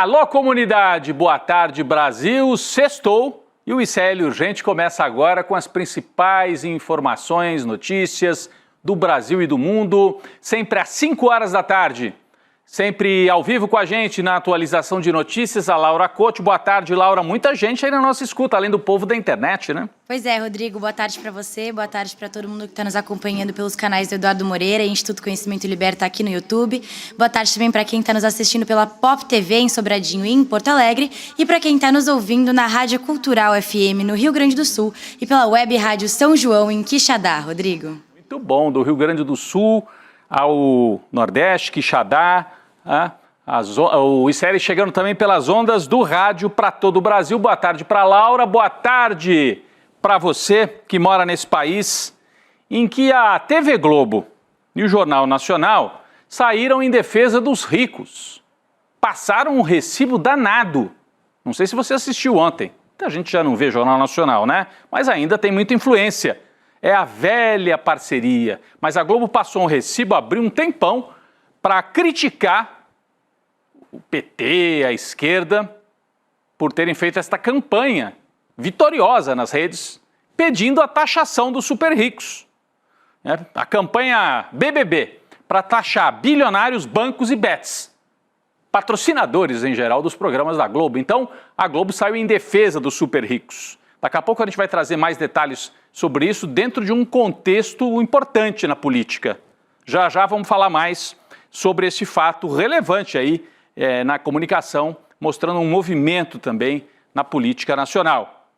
Alô, comunidade! Boa tarde, Brasil! Sextou e o ICL Urgente começa agora com as principais informações, notícias do Brasil e do mundo, sempre às 5 horas da tarde. Sempre ao vivo com a gente na atualização de notícias, a Laura Couto. Boa tarde, Laura. Muita gente aí na nossa escuta, além do povo da internet, né? Pois é, Rodrigo. Boa tarde para você, boa tarde para todo mundo que está nos acompanhando pelos canais do Eduardo Moreira e Instituto Conhecimento Liberta aqui no YouTube. Boa tarde também para quem está nos assistindo pela Pop TV em Sobradinho e em Porto Alegre e para quem está nos ouvindo na Rádio Cultural FM no Rio Grande do Sul e pela Web Rádio São João em Quixadá, Rodrigo. Muito bom, do Rio Grande do Sul ao Nordeste, Quixadá, o ICL chegando também pelas ondas do rádio para todo o Brasil. Boa tarde para Laura, boa tarde para você que mora nesse país em que a TV Globo e o Jornal Nacional saíram em defesa dos ricos. Passaram um recibo danado. Não sei se você assistiu ontem. A gente já não vê Jornal Nacional, né? Mas ainda tem muita influência. É a velha parceria. Mas a Globo passou um recibo, abriu um tempão para criticar o PT, a esquerda, por terem feito esta campanha vitoriosa nas redes, pedindo a taxação dos super ricos. A campanha BBB, para taxar bilionários, bancos e bets, patrocinadores em geral dos programas da Globo. Então, a Globo saiu em defesa dos super ricos. Daqui a pouco a gente vai trazer mais detalhes sobre isso dentro de um contexto importante na política. Já já vamos falar mais sobre esse fato relevante aí na comunicação, mostrando um movimento também na política nacional.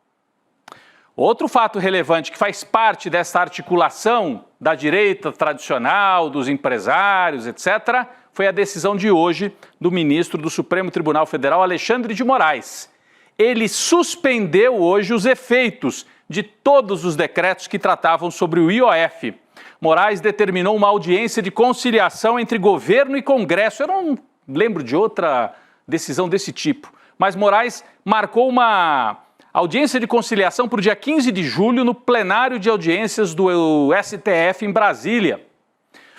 Outro fato relevante que faz parte dessa articulação da direita tradicional, dos empresários, etc., foi a decisão de hoje do ministro do Supremo Tribunal Federal, Alexandre de Moraes. Ele suspendeu hoje os efeitos de todos os decretos que tratavam sobre o IOF. Moraes determinou uma audiência de conciliação entre governo e Congresso. Eu não lembro de outra decisão desse tipo, mas Moraes marcou uma audiência de conciliação para o dia 15 de julho no plenário de audiências do STF em Brasília.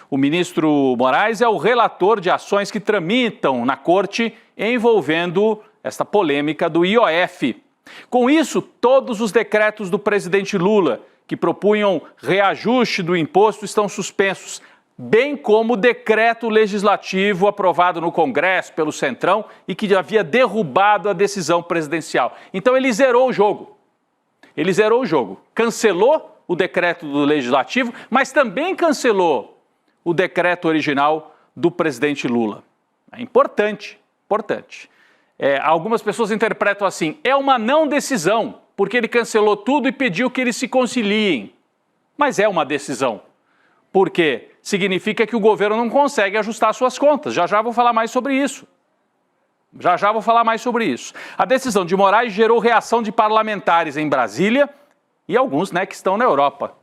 O ministro Moraes é o relator de ações que tramitam na corte envolvendo esta polêmica do IOF. Com isso, todos os decretos do presidente Lula que propunham reajuste do imposto estão suspensos, bem como o decreto legislativo aprovado no Congresso pelo Centrão e que havia derrubado a decisão presidencial. Então ele zerou o jogo. Ele zerou o jogo. Cancelou o decreto do legislativo, mas também cancelou o decreto original do presidente Lula. É importante, importante. Algumas pessoas interpretam assim, é uma não decisão, porque ele cancelou tudo e pediu que eles se conciliem. Mas é uma decisão, porque significa que o governo não consegue ajustar suas contas. Já já vou falar mais sobre isso. Já já vou falar mais sobre isso. A decisão de Moraes gerou reação de parlamentares em Brasília e alguns, que estão na Europa,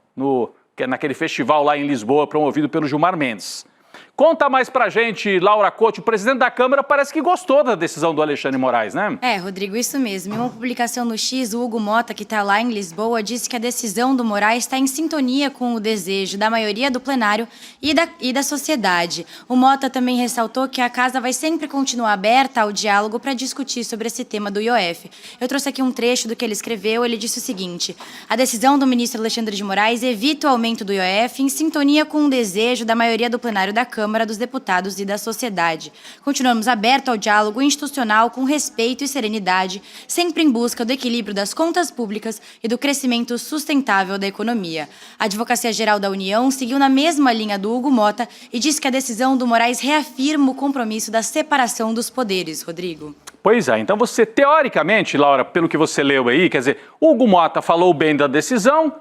naquele festival lá em Lisboa, promovido pelo Gilmar Mendes. Conta mais pra gente, Laura Couto, o presidente da Câmara parece que gostou da decisão do Alexandre de Moraes, né? Rodrigo, isso mesmo. Em uma publicação no X, o Hugo Mota, que está lá em Lisboa, disse que a decisão do Moraes está em sintonia com o desejo da maioria do plenário e da sociedade. O Mota também ressaltou que a casa vai sempre continuar aberta ao diálogo para discutir sobre esse tema do IOF. Eu trouxe aqui um trecho do que ele escreveu. Ele disse o seguinte: a decisão do ministro Alexandre de Moraes evita o aumento do IOF em sintonia com o desejo da maioria do plenário da Câmara, dos Deputados e da sociedade. Continuamos abertos ao diálogo institucional com respeito e serenidade, sempre em busca do equilíbrio das contas públicas e do crescimento sustentável da economia. A Advocacia Geral da União seguiu na mesma linha do Hugo Mota e disse que a decisão do Moraes reafirma o compromisso da separação dos poderes, Rodrigo. Pois é, então você, teoricamente, Laura, pelo que você leu aí, quer dizer, Hugo Mota falou bem da decisão,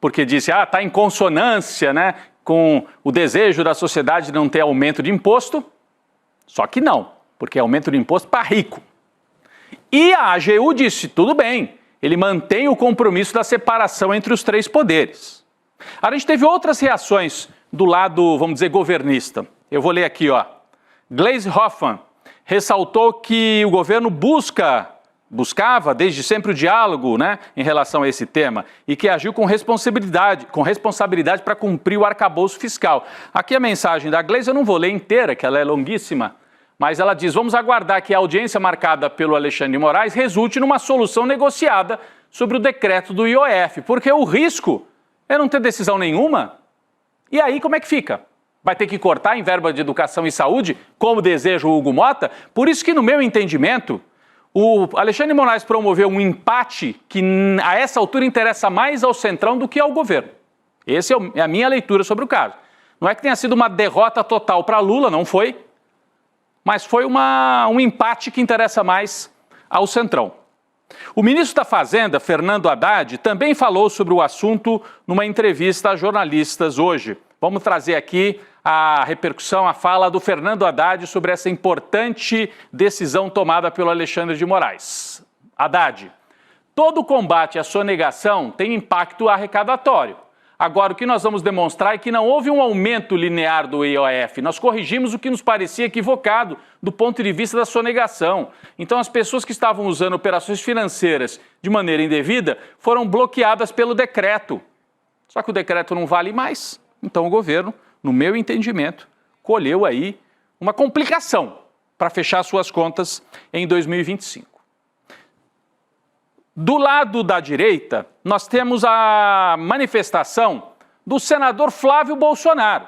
porque disse, está em consonância, com o desejo da sociedade de não ter aumento de imposto, só que não, porque é aumento de imposto para rico. E a AGU disse, tudo bem, ele mantém o compromisso da separação entre os três poderes. A gente teve outras reações do lado, vamos dizer, governista. Eu vou ler aqui, Gleisi Hoffmann ressaltou que o governo buscava desde sempre o diálogo, em relação a esse tema e que agiu com responsabilidade para cumprir o arcabouço fiscal. Aqui a mensagem da Gleisi, eu não vou ler inteira, que ela é longuíssima, Mas ela diz, vamos aguardar que a audiência marcada pelo Alexandre de Moraes resulte numa solução negociada sobre o decreto do IOF, porque o risco é não ter decisão nenhuma. E aí como é que fica? Vai ter que cortar em verba de educação e saúde, como deseja o Hugo Mota? Por isso que, no meu entendimento, o Alexandre de Moraes promoveu um empate que, a essa altura, interessa mais ao Centrão do que ao governo. Essa é a minha leitura sobre o caso. Não é que tenha sido uma derrota total para Lula, não foi, mas foi um empate que interessa mais ao Centrão. O ministro da Fazenda, Fernando Haddad, também falou sobre o assunto numa entrevista a jornalistas hoje. Vamos trazer aqui a repercussão, a fala do Fernando Haddad sobre essa importante decisão tomada pelo Alexandre de Moraes. Haddad, todo combate à sonegação tem impacto arrecadatório. Agora, o que nós vamos demonstrar é que não houve um aumento linear do IOF. Nós corrigimos o que nos parecia equivocado do ponto de vista da sonegação. Então, as pessoas que estavam usando operações financeiras de maneira indevida foram bloqueadas pelo decreto. Só que o decreto não vale mais. Então, o governo, no meu entendimento, colheu aí uma complicação para fechar suas contas em 2025. Do lado da direita, nós temos a manifestação do senador Flávio Bolsonaro.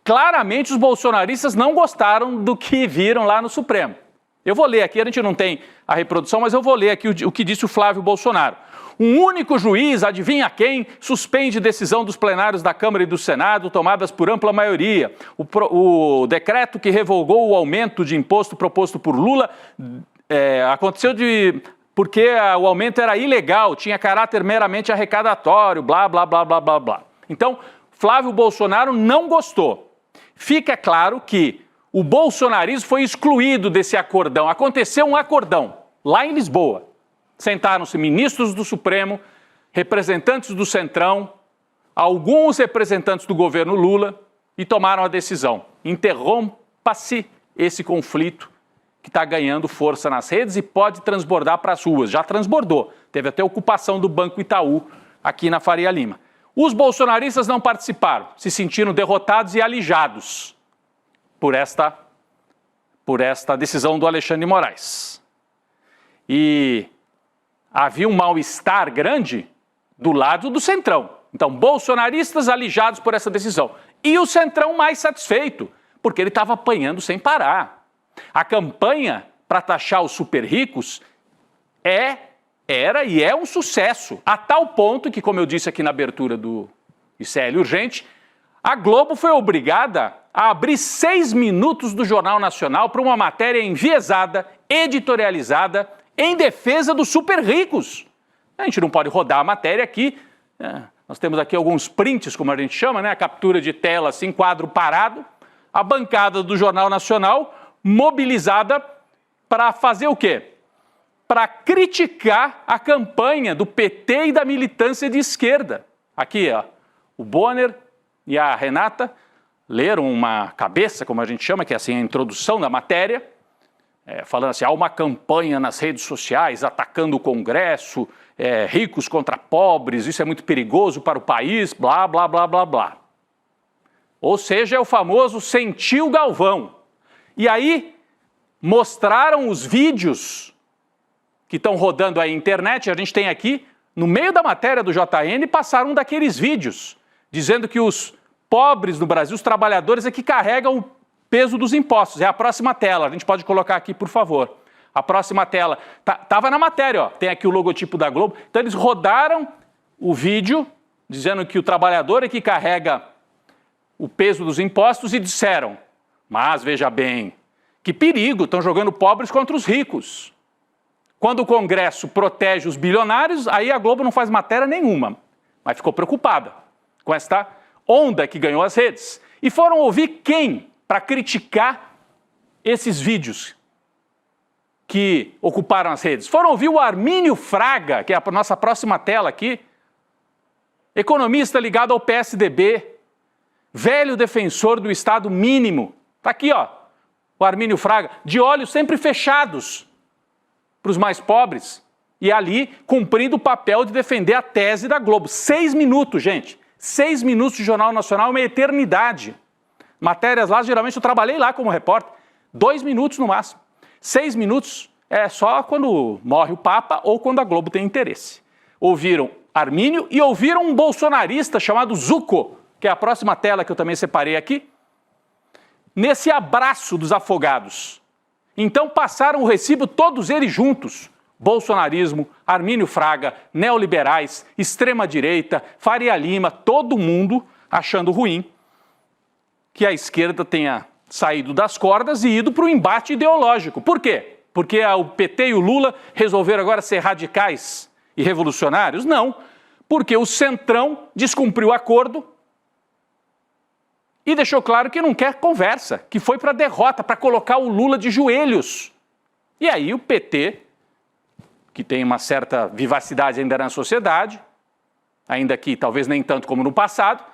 Claramente, os bolsonaristas não gostaram do que viram lá no Supremo. Eu vou ler aqui, a gente não tem a reprodução, mas eu vou ler aqui o que disse o Flávio Bolsonaro. Um único juiz, adivinha quem, suspende decisão dos plenários da Câmara e do Senado tomadas por ampla maioria. O decreto que revogou o aumento de imposto proposto por Lula aconteceu porque o aumento era ilegal, tinha caráter meramente arrecadatório, blá, blá, blá, blá, blá, blá. Então, Flávio Bolsonaro não gostou. Fica claro que o bolsonarismo foi excluído desse acordão. Aconteceu um acordão lá em Lisboa. Sentaram-se ministros do Supremo, representantes do Centrão, alguns representantes do governo Lula e tomaram a decisão. Interrompa-se esse conflito que está ganhando força nas redes e pode transbordar para as ruas. Já transbordou. Teve até ocupação do Banco Itaú aqui na Faria Lima. Os bolsonaristas não participaram, se sentiram derrotados e alijados por esta decisão do Alexandre de Moraes. E havia um mal-estar grande do lado do Centrão. Então, bolsonaristas alijados por essa decisão. E o Centrão mais satisfeito, porque ele estava apanhando sem parar. A campanha para taxar os super ricos era e é um sucesso, a tal ponto que, como eu disse aqui na abertura do ICL Urgente, a Globo foi obrigada a abrir 6 minutos do Jornal Nacional para uma matéria enviesada, editorializada, em defesa dos super ricos. A gente não pode rodar a matéria aqui, nós temos aqui alguns prints, como a gente chama, né? A captura de tela, assim, quadro parado, a bancada do Jornal Nacional mobilizada para fazer o quê? Para criticar a campanha do PT e da militância de esquerda. Aqui, ó, o Bonner e a Renata leram uma cabeça, como a gente chama, que é assim a introdução da matéria, falando assim, há uma campanha nas redes sociais atacando o Congresso, ricos contra pobres, isso é muito perigoso para o país, blá, blá, blá, blá, blá. Ou seja, é o famoso sentiu Galvão. E aí mostraram os vídeos que estão rodando aí na internet, a gente tem aqui, no meio da matéria do JN, passaram um daqueles vídeos, dizendo que os pobres no Brasil, os trabalhadores, é que carregam o peso dos impostos. É a próxima tela, a gente pode colocar aqui, por favor. A próxima tela. Estava na matéria, ó. Tem aqui o logotipo da Globo. Então eles rodaram o vídeo, dizendo que o trabalhador é que carrega o peso dos impostos e disseram, mas veja bem, que perigo, estão jogando pobres contra os ricos. Quando o Congresso protege os bilionários, aí a Globo não faz matéria nenhuma, mas ficou preocupada com esta onda que ganhou as redes. E foram ouvir quem para criticar esses vídeos que ocuparam as redes? Foram ouvir o Armínio Fraga, que é a nossa próxima tela aqui, economista ligado ao PSDB, velho defensor do Estado mínimo. Está aqui, ó, o Armínio Fraga, de olhos sempre fechados para os mais pobres, e ali cumprindo o papel de defender a tese da Globo. 6 minutos, gente. 6 minutos de Jornal Nacional é uma eternidade. Matérias lá, geralmente eu trabalhei lá como repórter. 2 minutos no máximo. 6 minutos é só quando morre o Papa ou quando a Globo tem interesse. Ouviram Armínio e ouviram um bolsonarista chamado Zucco, que é a próxima tela que eu também separei aqui, nesse abraço dos afogados. Então passaram o recibo todos eles juntos. Bolsonarismo, Armínio Fraga, neoliberais, extrema-direita, Faria Lima, todo mundo achando ruim que a esquerda tenha saído das cordas e ido para o embate ideológico. Por quê? Porque o PT e o Lula resolveram agora ser radicais e revolucionários? Não, porque o Centrão descumpriu o acordo e deixou claro que não quer conversa, que foi para a derrota, para colocar o Lula de joelhos. E aí o PT, que tem uma certa vivacidade ainda na sociedade, ainda que talvez nem tanto como no passado,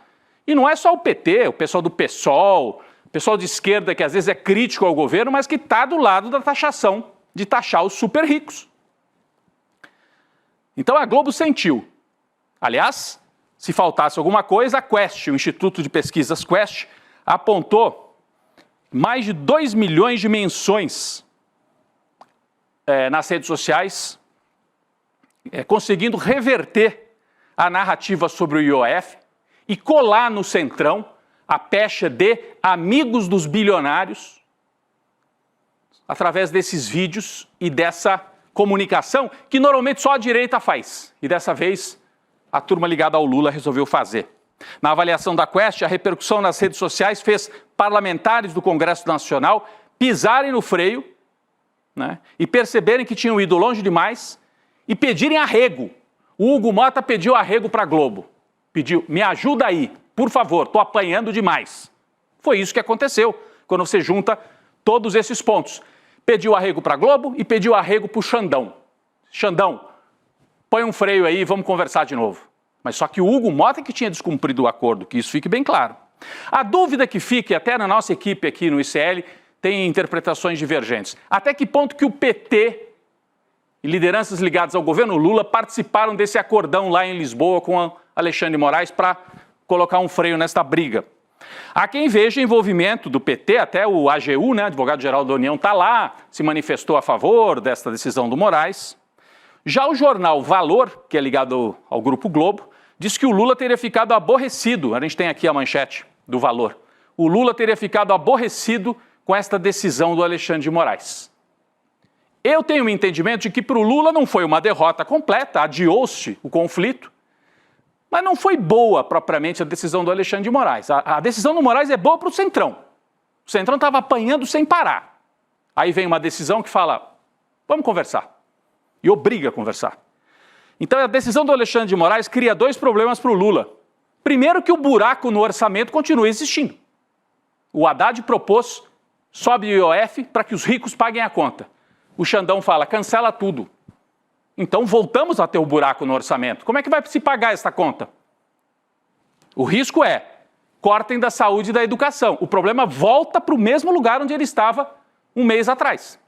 e não é só o PT, o pessoal do PSOL, o pessoal de esquerda que às vezes é crítico ao governo, mas que está do lado da taxação, de taxar os super ricos. Então a Globo sentiu. Aliás, se faltasse alguma coisa, a Quest, o Instituto de Pesquisas Quest, apontou mais de 2 milhões de menções nas redes sociais, conseguindo reverter a narrativa sobre o IOF e colar no Centrão a pecha de amigos dos bilionários através desses vídeos e dessa comunicação que normalmente só a direita faz. E dessa vez a turma ligada ao Lula resolveu fazer. Na avaliação da Quest, a repercussão nas redes sociais fez parlamentares do Congresso Nacional pisarem no freio, né, e perceberem que tinham ido longe demais e pedirem arrego. O Hugo Mota pediu arrego para a Globo. Pediu, me ajuda aí, por favor, estou apanhando demais. Foi isso que aconteceu quando você junta todos esses pontos. Pediu arrego para a Globo e pediu arrego para o Xandão. Xandão, põe um freio aí e vamos conversar de novo. Mas só que o Hugo Mota que tinha descumprido o acordo, que isso fique bem claro. A dúvida que fica, até na nossa equipe aqui no ICL, tem interpretações divergentes. Até que ponto que o PT e lideranças ligadas ao governo Lula participaram desse acordão lá em Lisboa com Alexandre de Moraes para colocar um freio nesta briga? Há quem veja envolvimento do PT, até o AGU, né, advogado-geral da União, está lá, se manifestou a favor desta decisão do Moraes. Já o jornal Valor, que é ligado ao Grupo Globo, diz que o Lula teria ficado aborrecido, a gente tem aqui a manchete do Valor, o Lula teria ficado aborrecido com esta decisão do Alexandre de Moraes. Eu tenho um entendimento de que para o Lula não foi uma derrota completa, adiou-se o conflito, mas não foi boa propriamente a decisão do Alexandre de Moraes. A decisão do Moraes é boa para o Centrão. O Centrão estava apanhando sem parar. Aí vem uma decisão que fala, vamos conversar. E obriga a conversar. Então a decisão do Alexandre de Moraes cria 2 problemas para o Lula. Primeiro, que o buraco no orçamento continua existindo. O Haddad propôs, sobe o IOF para que os ricos paguem a conta. O Xandão fala, cancela tudo. Então voltamos a ter o buraco no orçamento. Como é que vai se pagar essa conta? O risco é, cortem da saúde e da educação. O problema volta para o mesmo lugar onde ele estava um mês atrás.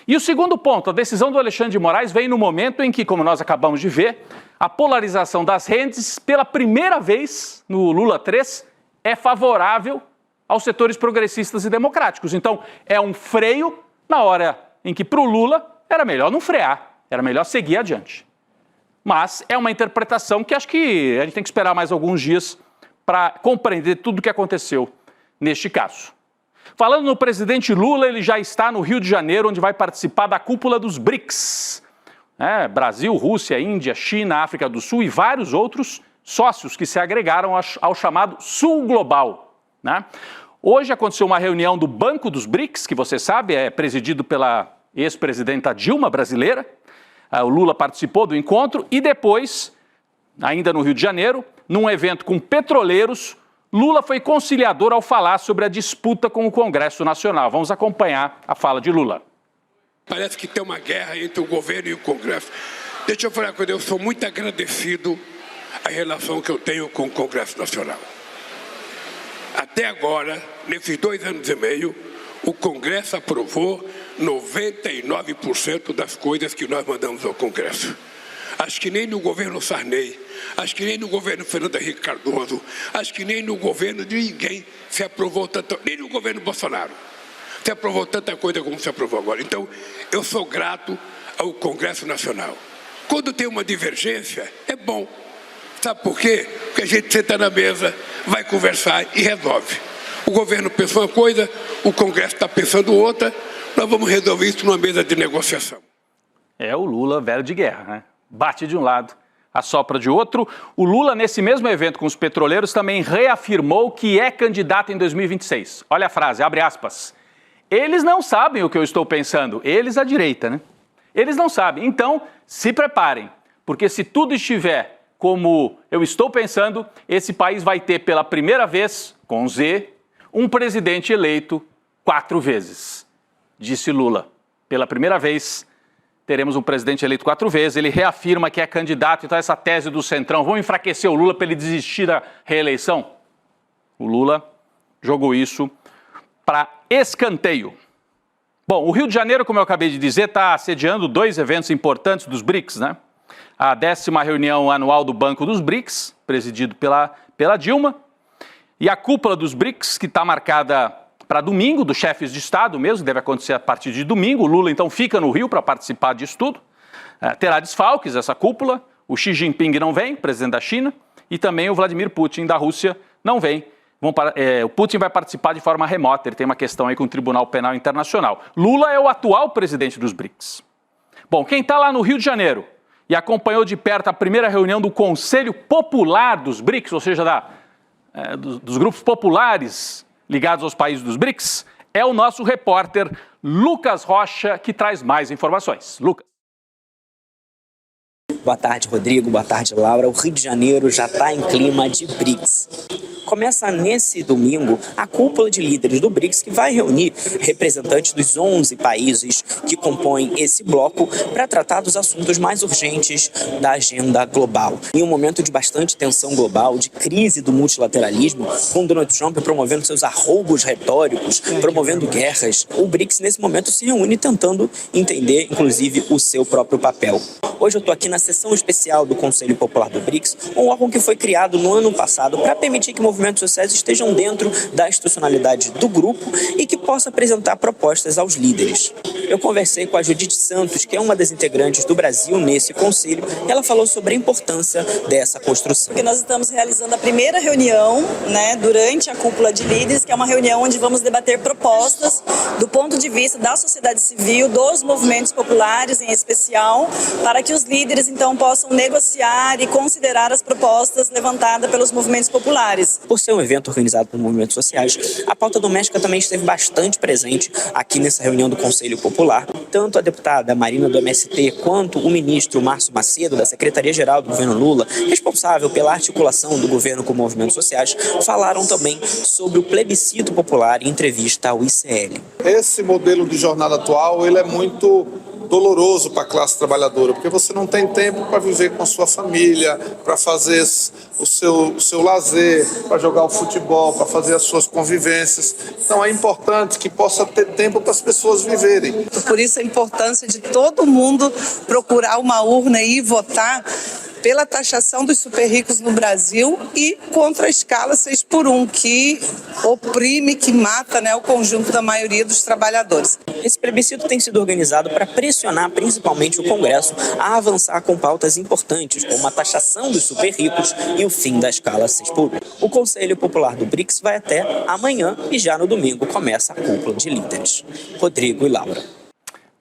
E o segundo ponto, a decisão do Alexandre de Moraes vem no momento em que, como nós acabamos de ver, a polarização das redes, pela primeira vez no Lula 3, é favorável aos setores progressistas e democráticos. Então, é um freio na hora em que, para o Lula, era melhor não frear, era melhor seguir adiante. Mas é uma interpretação que acho que a gente tem que esperar mais alguns dias para compreender tudo o que aconteceu neste caso. Falando no presidente Lula, ele já está no Rio de Janeiro, onde vai participar da cúpula dos BRICS. Brasil, Rússia, Índia, China, África do Sul e vários outros sócios que se agregaram ao chamado Sul Global, né? Hoje aconteceu uma reunião do Banco dos BRICS, que você sabe, é presidido pela ex-presidenta Dilma brasileira. O Lula participou do encontro e depois, ainda no Rio de Janeiro, num evento com petroleiros, Lula foi conciliador ao falar sobre a disputa com o Congresso Nacional. Vamos acompanhar a fala de Lula. Parece que tem uma guerra entre o governo e o Congresso. Deixa eu falar com eu sou muito agradecido à relação que eu tenho com o Congresso Nacional. Até agora, nesses 2 anos e meio, o Congresso aprovou 99% das coisas que nós mandamos ao Congresso. Acho que nem no governo Sarney, acho que nem no governo Fernando Henrique Cardoso, acho que nem no governo de ninguém se aprovou tanto, nem no governo Bolsonaro. se aprovou tanta coisa como se aprovou agora. Então, eu sou grato ao Congresso Nacional. Quando tem uma divergência, é bom. Sabe por quê? Porque a gente senta na mesa, vai conversar e resolve. O governo pensou uma coisa, o Congresso está pensando outra, nós vamos resolver isso numa mesa de negociação. É o Lula velho de guerra, né? Bate de um lado, assopra de outro. O Lula, nesse mesmo evento com os petroleiros, também reafirmou que é candidato em 2026. Olha a frase, abre aspas. Eles não sabem o que eu estou pensando. Eles, à direita, né? Eles não sabem. Então, se preparem, porque se tudo estiver como eu estou pensando, esse país vai ter pela primeira vez, com Z, um presidente eleito 4 vezes, disse Lula. Pela primeira vez, teremos um presidente eleito 4 vezes. Ele reafirma que é candidato. Então, essa tese do Centrão, vamos enfraquecer o Lula para ele desistir da reeleição? O Lula jogou isso para escanteio. Bom, o Rio de Janeiro, como eu acabei de dizer, está sediando 2 eventos importantes dos BRICS, né? A 10ª reunião anual do Banco dos BRICS, presidido pela Dilma, e a cúpula dos BRICS, que está marcada para domingo, dos chefes de Estado mesmo, deve acontecer a partir de domingo. O Lula, então, fica no Rio para participar disso tudo. Terá desfalques essa cúpula. O Xi Jinping não vem, presidente da China, e também o Vladimir Putin, da Rússia, não vem. O Putin vai participar de forma remota, ele tem uma questão aí com o Tribunal Penal Internacional. Lula é o atual presidente dos BRICS. Bom, quem está lá no Rio de Janeiro e acompanhou de perto a primeira reunião do Conselho Popular dos BRICS, ou seja, dos grupos populares ligados aos países dos BRICS, é o nosso repórter Lucas Rocha, que traz mais informações. Lucas. Boa tarde, Rodrigo. Boa tarde, Laura. O Rio de Janeiro já está em clima de BRICS. Começa nesse domingo a cúpula de líderes do BRICS, que vai reunir representantes dos 11 países que compõem esse bloco para tratar dos assuntos mais urgentes da agenda global. Em um momento de bastante tensão global, de crise do multilateralismo, com Donald Trump promovendo seus arroubos retóricos, promovendo guerras, o BRICS nesse momento se reúne tentando entender, inclusive, o seu próprio papel. Hoje eu estou aqui na sessão especial do Conselho Popular do BRICS, um órgão que foi criado no ano passado para permitir que movimentos sociais estejam dentro da institucionalidade do grupo e que possa apresentar propostas aos líderes. Eu conversei com a Judith Santos, que é uma das integrantes do Brasil nesse conselho, e ela falou sobre a importância dessa construção. Porque nós estamos realizando a primeira reunião, durante a cúpula de líderes, que é uma reunião onde vamos debater propostas do ponto de vista da sociedade civil, dos movimentos populares em especial, para que os líderes então possam negociar e considerar as propostas levantadas pelos movimentos populares. Por ser um evento organizado por movimentos sociais, a pauta doméstica também esteve bastante presente aqui nessa reunião do Conselho Popular. Tanto a deputada Marina do MST quanto o ministro Márcio Macedo, da Secretaria-Geral do governo Lula, responsável pela articulação do governo com movimentos sociais, falaram também sobre o plebiscito popular em entrevista ao ICL. Esse modelo de jornada atual, ele é muito doloroso para a classe trabalhadora, porque você não tem tempo para viver com a sua família, para fazer o seu lazer, para jogar o futebol, para fazer as suas convivências. Então é importante que possa ter tempo para as pessoas viverem. Por isso a importância de todo mundo procurar uma urna e votar pela taxação dos super ricos no Brasil e contra a escala 6x1, que oprime, que mata o conjunto da maioria dos trabalhadores. Esse plebiscito tem sido organizado para pressionar principalmente o Congresso a avançar com pautas importantes, como a taxação dos super ricos e o fim da escala 6x1. O Conselho Popular do BRICS vai até amanhã e já no domingo começa a cúpula de líderes. Rodrigo e Laura.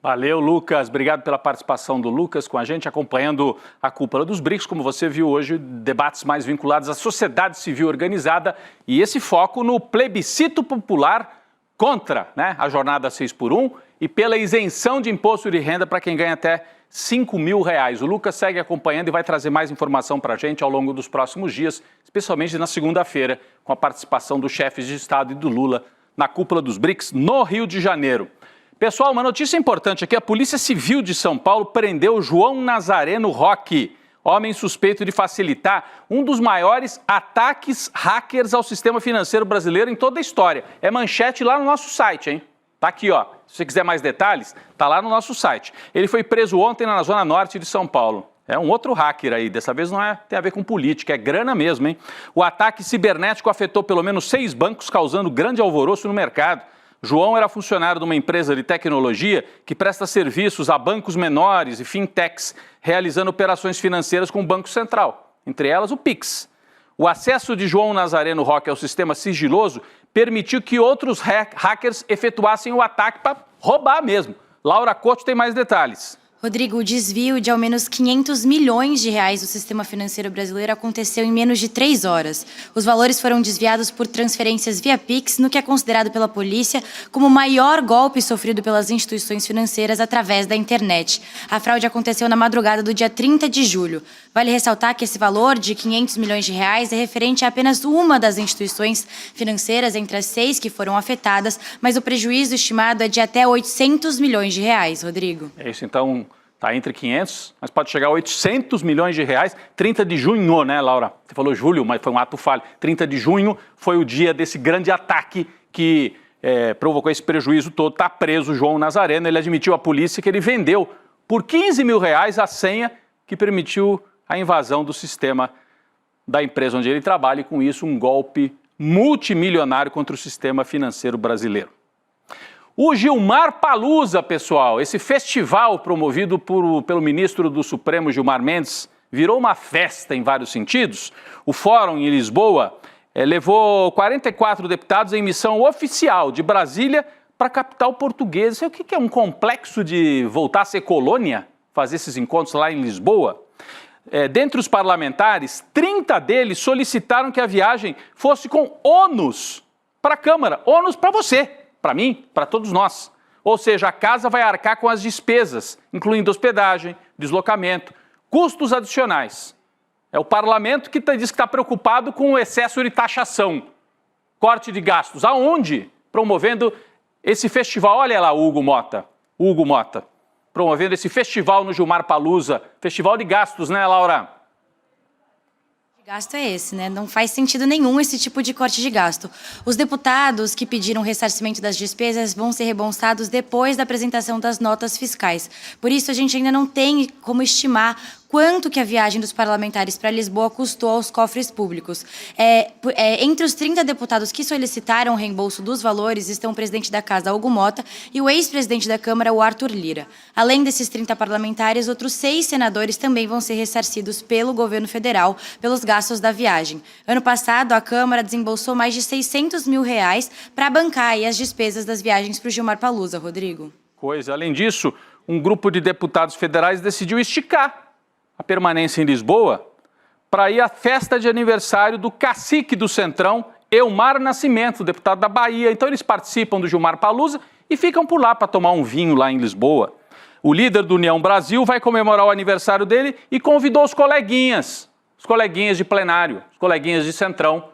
Valeu, Lucas. Obrigado pela participação do Lucas com a gente, acompanhando a cúpula dos BRICS. Como você viu hoje, debates mais vinculados à sociedade civil organizada e esse foco no plebiscito popular contra a jornada 6x1 e pela isenção de imposto de renda para quem ganha até R$5.000. O Lucas segue acompanhando e vai trazer mais informação para a gente ao longo dos próximos dias, especialmente na segunda-feira, com a participação dos chefes de Estado e do Lula na cúpula dos BRICS no Rio de Janeiro. Pessoal, uma notícia importante aqui, a Polícia Civil de São Paulo prendeu João Nazareno Roque, homem suspeito de facilitar um dos maiores ataques hackers ao sistema financeiro brasileiro em toda a história. É manchete lá no nosso site, hein? Tá aqui, ó. Se você quiser mais detalhes, tá lá no nosso site. Ele foi preso ontem na Zona Norte de São Paulo. É um outro hacker aí, dessa vez não tem a ver com política, é grana mesmo, hein? O ataque cibernético afetou pelo menos 6 bancos, causando grande alvoroço no mercado. João era funcionário de uma empresa de tecnologia que presta serviços a bancos menores e fintechs, realizando operações financeiras com o Banco Central, entre elas o Pix. O acesso de João Nazareno Roque ao sistema sigiloso permitiu que outros hackers efetuassem o ataque para roubar mesmo. Laura Couto tem mais detalhes. Rodrigo, o desvio de ao menos 500 milhões de reais do sistema financeiro brasileiro aconteceu em menos de 3 horas. Os valores foram desviados por transferências via Pix, no que é considerado pela polícia como o maior golpe sofrido pelas instituições financeiras através da internet. A fraude aconteceu na madrugada do dia 30 de julho. Vale ressaltar que esse valor de 500 milhões de reais é referente a apenas uma das instituições financeiras entre as 6 que foram afetadas, mas o prejuízo estimado é de até 800 milhões de reais, Rodrigo. É isso, então, está entre 500, mas pode chegar a 800 milhões de reais. 30 de junho, né, Laura? Você falou julho, mas foi um ato falho. 30 de junho foi o dia desse grande ataque que provocou esse prejuízo todo. Está preso o João Nazareno. Ele admitiu à polícia que ele vendeu por 15 mil reais a senha que permitiu a invasão do sistema da empresa onde ele trabalha e, com isso, um golpe multimilionário contra o sistema financeiro brasileiro. O Gilmar Palusa, pessoal, esse festival promovido pelo ministro do Supremo, Gilmar Mendes, virou uma festa em vários sentidos. O fórum em Lisboa levou 44 deputados em missão oficial de Brasília para a capital portuguesa. O que é um complexo de voltar a ser colônia, fazer esses encontros lá em Lisboa? Dentre os parlamentares, 30 deles solicitaram que a viagem fosse com ônus para a Câmara, ônus para você, para mim, para todos nós. Ou seja, a casa vai arcar com as despesas, incluindo hospedagem, deslocamento, custos adicionais. É o parlamento que diz que está preocupado com o excesso de taxação, corte de gastos. Aonde? Promovendo esse festival. Olha lá o Hugo Mota, promovendo esse festival no Gilmar Palusa. Festival de gastos, né, Laura? O gasto é esse, né? Não faz sentido nenhum esse tipo de corte de gasto. Os deputados que pediram ressarcimento das despesas vão ser reembolsados depois da apresentação das notas fiscais. Por isso, a gente ainda não tem como estimar quanto que a viagem dos parlamentares para Lisboa custou aos cofres públicos. Entre os 30 deputados que solicitaram o reembolso dos valores estão o presidente da Casa, Hugo Mota, e o ex-presidente da Câmara, o Arthur Lira. Além desses 30 parlamentares, outros 6 senadores também vão ser ressarcidos pelo governo federal pelos gastos da viagem. Ano passado, a Câmara desembolsou mais de 600 mil reais para bancar aí as despesas das viagens para o Gilmar Palusa, Rodrigo. Além disso, um grupo de deputados federais decidiu esticar a permanência em Lisboa para ir à festa de aniversário do cacique do Centrão, Elmar Nascimento, deputado da Bahia. Então eles participam do Gilmar Palusa e ficam por lá para tomar um vinho lá em Lisboa. O líder do União Brasil vai comemorar o aniversário dele e convidou os coleguinhas de plenário, os coleguinhas de Centrão,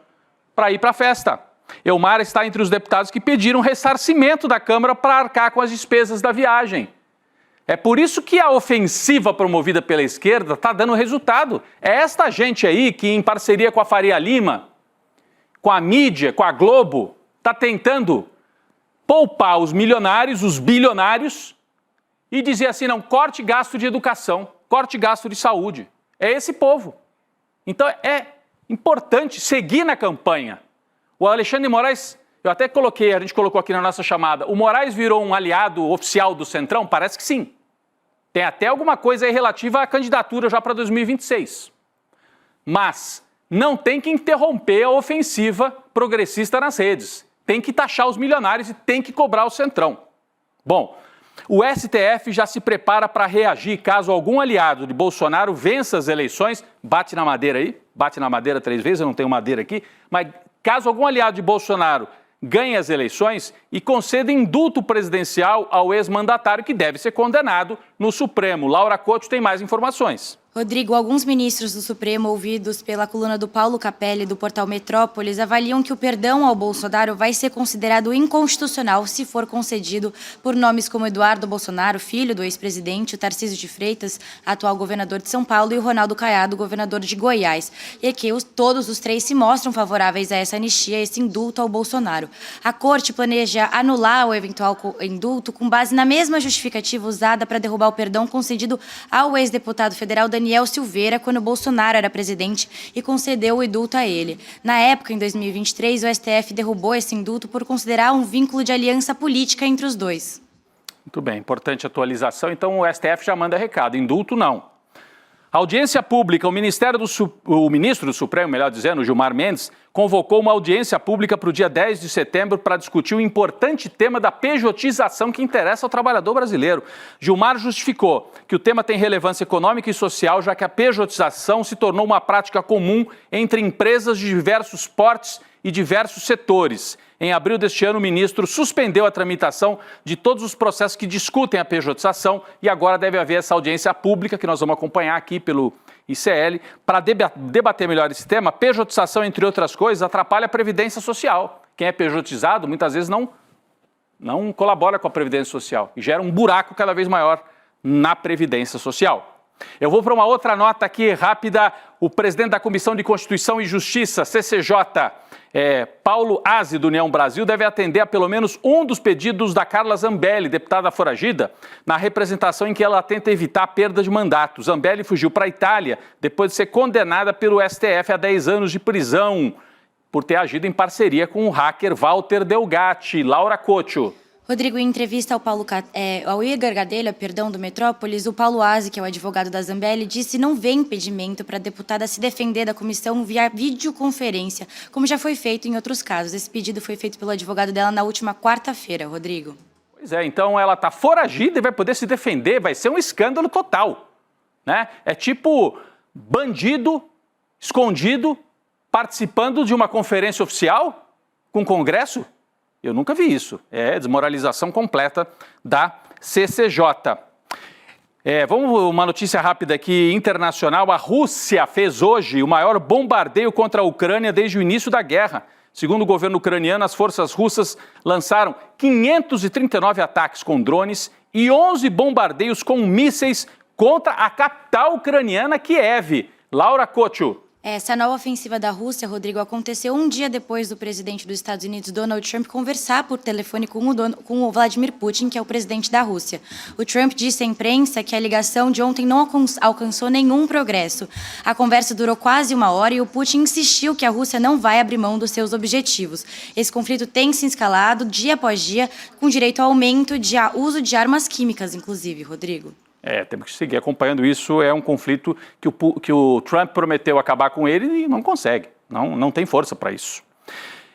para ir para a festa. Elmar está entre os deputados que pediram ressarcimento da Câmara para arcar com as despesas da viagem. É por isso que a ofensiva promovida pela esquerda está dando resultado. É esta gente aí que, em parceria com a Faria Lima, com a mídia, com a Globo, está tentando poupar os milionários, os bilionários, e dizer assim, não, corte gasto de educação, corte gasto de saúde. É esse povo. Então é importante seguir na campanha. O Alexandre de Moraes, eu até coloquei, a gente colocou aqui na nossa chamada, o Moraes virou um aliado oficial do Centrão? Parece que sim. Tem até alguma coisa aí relativa à candidatura já para 2026. Mas não tem que interromper a ofensiva progressista nas redes. Tem que taxar os milionários e tem que cobrar o Centrão. Bom, o STF já se prepara para reagir caso algum aliado de Bolsonaro vença as eleições. Bate na madeira aí, bate na madeira 3 vezes, eu não tenho madeira aqui, mas caso algum aliado de Bolsonaro ganhe as eleições e conceda indulto presidencial ao ex-mandatário que deve ser condenado no Supremo. Laura Couto tem mais informações. Rodrigo, alguns ministros do Supremo, ouvidos pela coluna do Paulo Capelli, do portal Metrópolis, avaliam que o perdão ao Bolsonaro vai ser considerado inconstitucional se for concedido por nomes como Eduardo Bolsonaro, filho do ex-presidente, o Tarcísio de Freitas, atual governador de São Paulo, e o Ronaldo Caiado, governador de Goiás. E é que todos os 3 se mostram favoráveis a essa anistia, a esse indulto ao Bolsonaro. A Corte planeja anular o eventual indulto com base na mesma justificativa usada para derrubar o perdão concedido ao ex-deputado federal Danilo Daniel Silveira quando Bolsonaro era presidente e concedeu o indulto a ele. Na época, em 2023, o STF derrubou esse indulto por considerar um vínculo de aliança política entre os dois. Muito bem, importante atualização. Então o STF já manda recado, indulto não. Audiência pública, o ministro do Supremo, melhor dizendo, Gilmar Mendes, convocou uma audiência pública para o dia 10 de setembro para discutir o importante tema da pejotização que interessa ao trabalhador brasileiro. Gilmar justificou que o tema tem relevância econômica e social, já que a pejotização se tornou uma prática comum entre empresas de diversos portes e diversos setores. Em abril deste ano, o ministro suspendeu a tramitação de todos os processos que discutem a pejotização e agora deve haver essa audiência pública que nós vamos acompanhar aqui pelo ICL para debater melhor esse tema. Pejotização, entre outras coisas, atrapalha a previdência social. Quem é pejotizado muitas vezes não colabora com a previdência social e gera um buraco cada vez maior na previdência social. Eu vou para uma outra nota aqui rápida. O presidente da Comissão de Constituição e Justiça, CCJ, Paulo Aze, do União Brasil, deve atender a pelo menos um dos pedidos da Carla Zambelli, deputada foragida, na representação em que ela tenta evitar a perda de mandato. Zambelli fugiu para a Itália depois de ser condenada pelo STF a 10 anos de prisão por ter agido em parceria com o hacker Walter Delgatti. Laura Coccio. Rodrigo, em entrevista ao Igor Gadelha, do Metrópolis, o Paulo Aze, que é o advogado da Zambelli, disse que não vê impedimento para a deputada se defender da comissão via videoconferência, como já foi feito em outros casos. Esse pedido foi feito pelo advogado dela na última quarta-feira, Rodrigo. Pois é, então ela está foragida e vai poder se defender, vai ser um escândalo total, né? É tipo bandido escondido participando de uma conferência oficial com o Congresso. Eu nunca vi isso. É desmoralização completa da CCJ. Vamos uma notícia rápida aqui, internacional. A Rússia fez hoje o maior bombardeio contra a Ucrânia desde o início da guerra. Segundo o governo ucraniano, as forças russas lançaram 539 ataques com drones e 11 bombardeios com mísseis contra a capital ucraniana, Kiev. Laura Coccio. Essa nova ofensiva da Rússia, Rodrigo, aconteceu um dia depois do presidente dos Estados Unidos, Donald Trump, conversar por telefone com o Vladimir Putin, que é o presidente da Rússia. O Trump disse à imprensa que a ligação de ontem não alcançou nenhum progresso. A conversa durou quase uma hora e o Putin insistiu que a Rússia não vai abrir mão dos seus objetivos. Esse conflito tem se escalado dia após dia, com direito ao aumento de uso de armas químicas, inclusive, Rodrigo. Temos que seguir acompanhando isso. É um conflito que o Trump prometeu acabar com ele e não consegue. Não tem força para isso.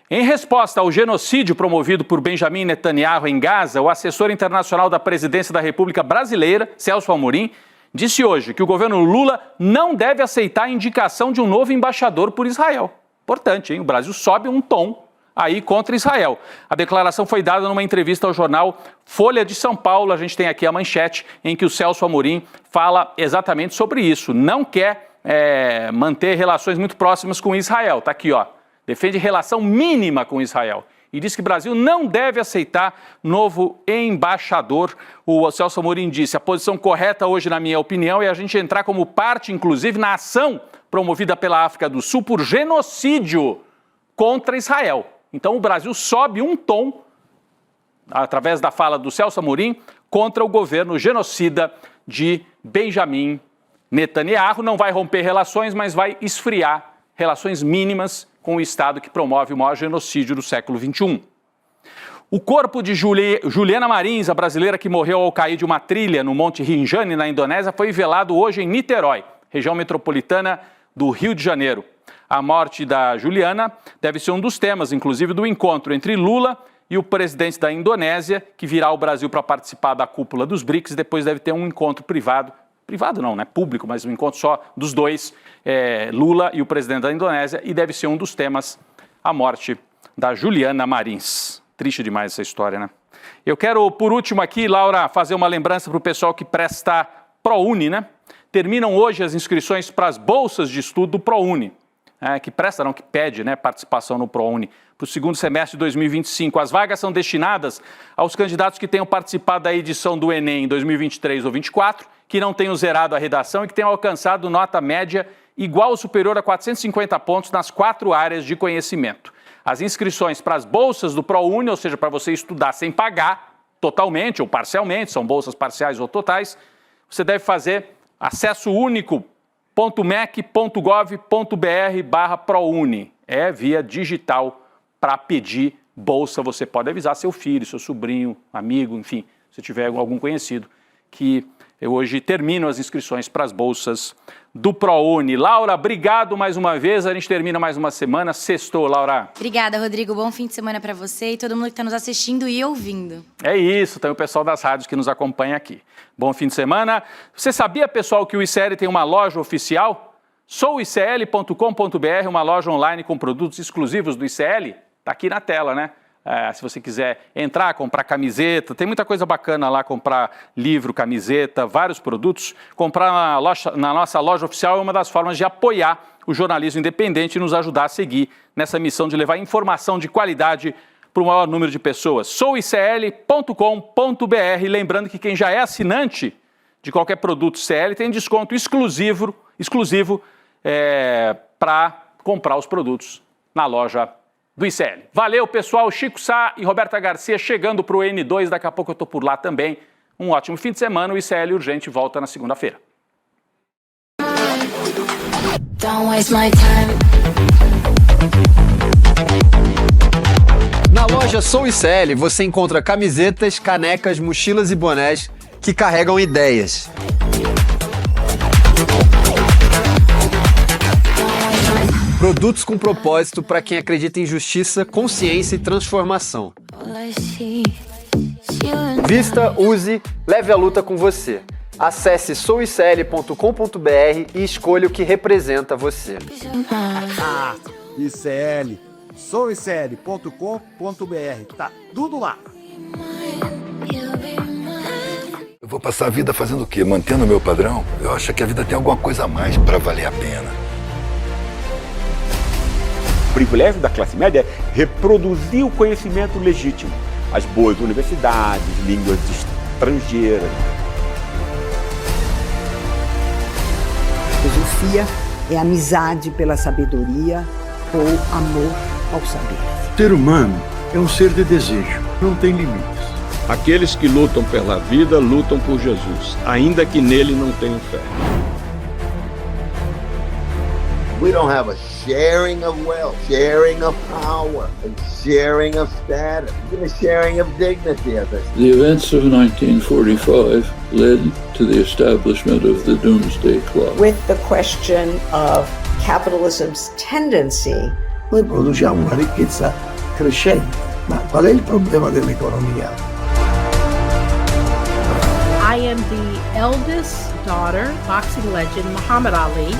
Em resposta ao genocídio promovido por Benjamin Netanyahu em Gaza, o assessor internacional da Presidência da República Brasileira, Celso Amorim, disse hoje que o governo Lula não deve aceitar a indicação de um novo embaixador por Israel. Importante, hein? O Brasil sobe um tom aí contra Israel. A declaração foi dada numa entrevista ao jornal Folha de São Paulo. A gente tem aqui a manchete em que o Celso Amorim fala exatamente sobre isso. Não quer manter relações muito próximas com Israel. Está aqui, ó. Defende relação mínima com Israel. E diz que o Brasil não deve aceitar novo embaixador. O Celso Amorim disse: a posição correta hoje, na minha opinião, é a gente entrar como parte, inclusive, na ação promovida pela África do Sul por genocídio contra Israel. Então o Brasil sobe um tom, através da fala do Celso Amorim, contra o governo genocida de Benjamin Netanyahu. Não vai romper relações, mas vai esfriar relações mínimas com o Estado que promove o maior genocídio do século XXI. O corpo de Juliana Marins, a brasileira que morreu ao cair de uma trilha no Monte Rinjani, na Indonésia, foi velado hoje em Niterói, região metropolitana do Rio de Janeiro. A morte da Juliana deve ser um dos temas, inclusive, do encontro entre Lula e o presidente da Indonésia, que virá ao Brasil para participar da cúpula dos BRICS. Depois deve ter um encontro privado não, né? Público, mas um encontro só dos dois, Lula e o presidente da Indonésia, e deve ser um dos temas a morte da Juliana Marins. Triste demais essa história, né? Eu quero, por último aqui, Laura, fazer uma lembrança para o pessoal que presta ProUni, né? Terminam hoje as inscrições para as bolsas de estudo do ProUni. Que pede, né, participação no ProUni para o segundo semestre de 2025. As vagas são destinadas aos candidatos que tenham participado da edição do Enem em 2023 ou 2024, que não tenham zerado a redação e que tenham alcançado nota média igual ou superior a 450 pontos nas 4 áreas de conhecimento. As inscrições para as bolsas do ProUni, ou seja, para você estudar sem pagar totalmente ou parcialmente, são bolsas parciais ou totais, você deve fazer acesso único www.mec.gov.br/ProUni. É via digital para pedir bolsa. Você pode avisar seu filho, seu sobrinho, amigo, enfim, se tiver algum conhecido, que eu hoje termino as inscrições para as bolsas do ProUni. Laura, obrigado mais uma vez. A gente termina mais uma semana. Sextou, Laura. Obrigada, Rodrigo. Bom fim de semana para você e todo mundo que está nos assistindo e ouvindo. É isso, tem o pessoal das rádios que nos acompanha aqui. Bom fim de semana. Você sabia, pessoal, que o ICL tem uma loja oficial? souicl.com.br, uma loja online com produtos exclusivos do ICL. Está aqui na tela, né? Se você quiser entrar, comprar camiseta, tem muita coisa bacana lá, comprar livro, camiseta, vários produtos. Comprar na nossa loja oficial é uma das formas de apoiar o jornalismo independente e nos ajudar a seguir nessa missão de levar informação de qualidade para o maior número de pessoas. souicl.com.br. Lembrando que quem já é assinante de qualquer produto CL tem desconto exclusivo para comprar os produtos na loja do ICL. Valeu, pessoal. Chico Sá e Roberta Garcia chegando para o N2. Daqui a pouco eu estou por lá também. Um ótimo fim de semana. O ICL Urgente volta na segunda-feira. Na loja Sou ICL você encontra camisetas, canecas, mochilas e bonés que carregam ideias. Produtos com propósito para quem acredita em justiça, consciência e transformação. Vista, use, leve a luta com você. Acesse souicl.com.br e escolha o que representa você. ICL, souicl.com.br, tá tudo lá. Eu vou passar a vida fazendo o quê? Mantendo o meu padrão? Eu acho que a vida tem alguma coisa a mais para valer a pena. O privilégio da classe média é reproduzir o conhecimento legítimo, as boas universidades, línguas estrangeiras. Filosofia é amizade pela sabedoria ou amor ao saber. O ser humano é um ser de desejo, não tem limites. Aqueles que lutam pela vida lutam por Jesus, ainda que nele não tenham fé. We don't have a sharing of wealth, sharing of power, and sharing of status, even a sharing of dignity, as I said. The events of 1945 led to the establishment of the Doomsday Clock. With the question of capitalism's tendency. Noi produciamo una ricchezza crescente, ma qual è il problema dell'economia? I am the eldest daughter, boxing legend Muhammad Ali.